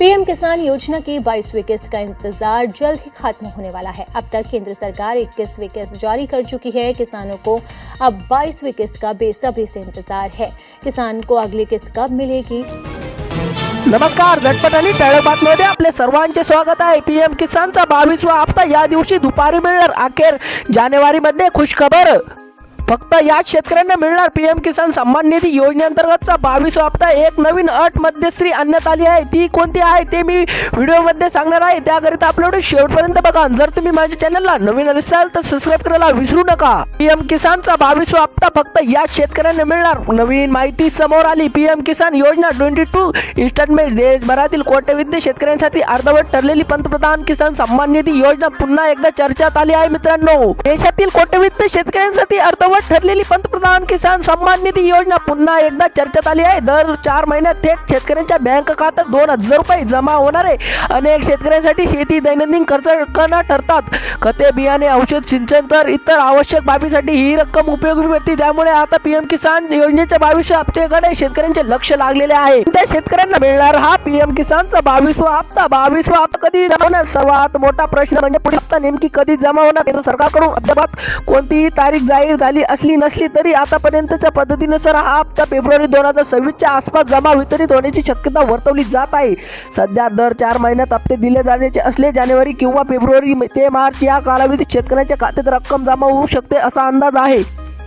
PM किसान योजना की 22वीं किस्त का इंतजार जल्द ही खत्म होने वाला है। अब तक केंद्र सरकार 21वीं किस्त जारी कर चुकी है। किसानों को अब 22वीं किस्त का बेसब्री से इंतजार है। किसान को अगली किस्त कब मिलेगी? नमस्कार, झटपट आणि ठळक बातमीमध्ये आपले सर्वांचे स्वागत आहे। पीएम किसानचा 22वा हप्ता या दिवशी दुपारी मिळणार। अखेर जानेवारीमध्ये खुशखबर, फक्त याच शेतकऱ्यांना मिळणार पीएम किसान सन्मान निधी योजनेअंतर्गतचा 22वा हप्ता। एक नवीन अट मध्यस्थी आणण्यात आली आहे, ती कोणती आहे ते मी व्हिडिओमध्ये सांगणार आहे। त्याकरिता अपलोड शेवटपर्यंत बघा। जर तुम्ही माझ्या चॅनलला नवीन असाल तर सबस्क्राइब करायला विसरू नका। पीएम किसानचा 22वा हप्ता फक्त याच शेतकऱ्यांना मिळणार। नवीन माहिती समोर आली। पीएम किसान योजना 22 इन्स्टॉलमेंट देशभरातील कोट्यवधी शेतकऱ्यांसाठी अर्धवट ठरलेली पंतप्रधान किसान सन्मान निधी योजना पुन्हा एकदा चर्चेत आली आहे। मित्रांनो, देशातील कोट्यवधी शेतकऱ्यांसाठी अर्धवट ठरलेली पंतप्रधान किसान सन्मान निधी योजना पुन्हा एकदा चर्चेत आली आहे। दर 4 महिन्यात थेट शेतकऱ्यांच्या बँक खात्यात 2000 रुपये जमा होणार आहे। अनेक शेतकऱ्यांसाठी शेती दैनंदिन खर्च ठरतात। खते, बियाणे, औषध, सिंचन तर इतर आवश्यक बाबीसाठी ही रक्कम उपयोगी पडते। त्यामुळे आता पीएम किसान योजनेच्या 22व्या हप्त्याकडे शेतकऱ्यांचे लक्ष लागलेले आहे। त्या शेतकऱ्यांना मिळणार हा पीएम किसानचा 22वा हप्ता। 22वा हप्ता कधी जमा होणार? सर्वात मोठा प्रश्न म्हणजे पुढील हप्ता नेमकी कधी जमा होणार? केंद्र सरकारकडून अद्याप कोणतीही तारीख जाहीर झाली असली नसली तरी आतापर्यंतच्या पद्धतीनुसार हा हप्ता फेब्रुवारी 2026च्या आसपास जमा वितरित होण्याची शक्यता वर्तवली जात आहे। सध्या दर 4 महिन्यात हप्ते दिले जाण्याचे असले जानेवारी किंवा फेब्रुवारी ते मार्च या कालावधीत शेतकऱ्यांच्या खात्यात रक्कम जमा होऊ शकते असा अंदाज आहे।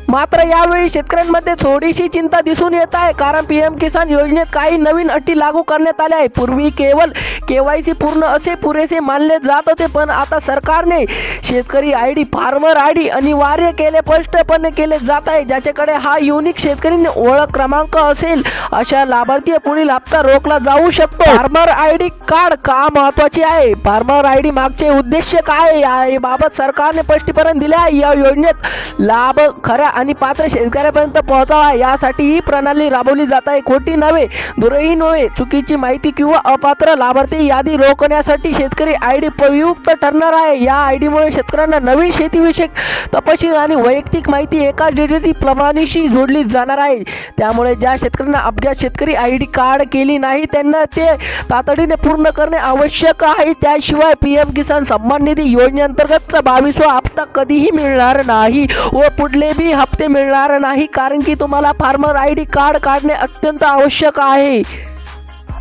मात्र यावेळी शेतकऱ्यांमध्ये थोडीशी चिंता दिसून येत आहे, कारण पीएम किसान योजनेत काही नवीन अटी लागू करण्यात आल्या आहे। पूर्वी केवळ केवायसी पूर्ण असे पुरेसे मानले जात होते, पण आता सरकारने शेतकरी आयडी, फार्मर आयडी अनिवार्य केले, स्पष्टपणे केले जात आहे। ज्याच्याकडे हा युनिक शेतकरी ओळख क्रमांक असेल अशा लाभार्थी पुढील हप्ता रोखला जाऊ शकतो। फार्मर आयडी कार्ड का महत्वाचे आहे? फार्मर आयडी मागचे उद्देश काय आहे याबाबत सरकारने स्पष्टीकरण दिले आहे। या योजनेत लाभ खऱ्या आणि पात्र शेतकऱ्यांपर्यंत पोहोचावा यासाठी ही प्रणाली राबवली जात आहे। खोटी नव्हे, दुरही नव्हे, चुकीची माहिती किंवा अपात्र लाभार्थी यादी रोखण्यासाठी शेतकरी आयडी उपयुक्त ठरणार आहे। या आयडीमुळे शेतकऱ्यांना नवीन शेतीविषयक तपशील आणि वैयक्तिक माहिती एका डिजिटल प्रणालीशी जोडली जाणार आहे। त्यामुळे ज्या शेतकऱ्यांना अद्याप शेतकरी आयडी कार्ड केली नाही त्यांना ते तातडीने पूर्ण करणे आवश्यक आहे। त्याशिवाय पीएम किसान सन्मान निधी योजनेअंतर्गतचा 22वा हप्ता कधीही मिळणार नाही व पुढले बी हप्ते मिळणार नाही, कारण की तुम्हाला फार्मर आयडी कार्ड काढणे अत्यंत आवश्यक आहे,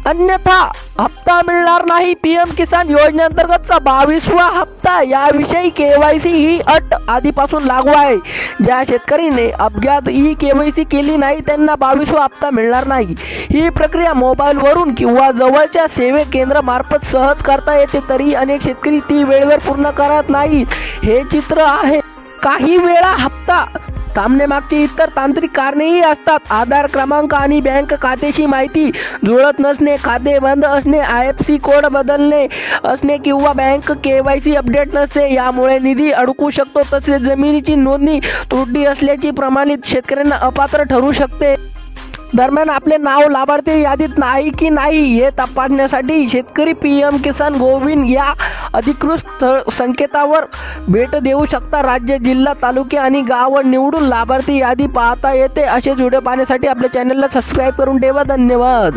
अन्यथा हप्ता मिळणार नाही। पीएम किसान योजनेअंतर्गतचा 22वा हप्ता याविषयी केवायसी ही अट आधीपासून लागू आहे। ज्या शेतकरीने अद्याप ही केवायसी केली नाही त्यांना 22वा हप्ता मिळणार नाही। ही प्रक्रिया मोबाईलवरून किंवा जवळच्या सेवा केंद्रामार्फत सहज करता येते, तरी अनेक शेतकरी ती वेळेवर पूर्ण करत नाहीत। हे चित्र आहे। काही वेळा हप्ता थांबण्यामागची इतर तांत्रिक कारणेही असतात। आधार क्रमांक आणि बँक खात्याची माहिती जुळत नसणे, खाते बंद असणे, IFSC कोड बदलणे असणे किंवा बँक केवायसी अपडेट नसणे यामुळे निधी अडकू शकतो। तसेच जमिनीची नोंदणी त्रुटी असल्याची प्रमाणित शेतकऱ्यांना अपात्र ठरू शकते। दरम्यान आपले नाव लाभार्थी यादीत नाही की नाही हे तपासण्यासाठी शेतकरी पीएम किसान गोविंद या अधिकृत संकेतावर भेट देऊ शकता। राज्य, जिल्हा, तालुके आणि गाव निवडून लाभार्थी यादी पाहता येते। असेच व्हिडिओ पाहण्यासाठी आपल्या चॅनलला सबस्क्राईब करून ठेवा। धन्यवाद।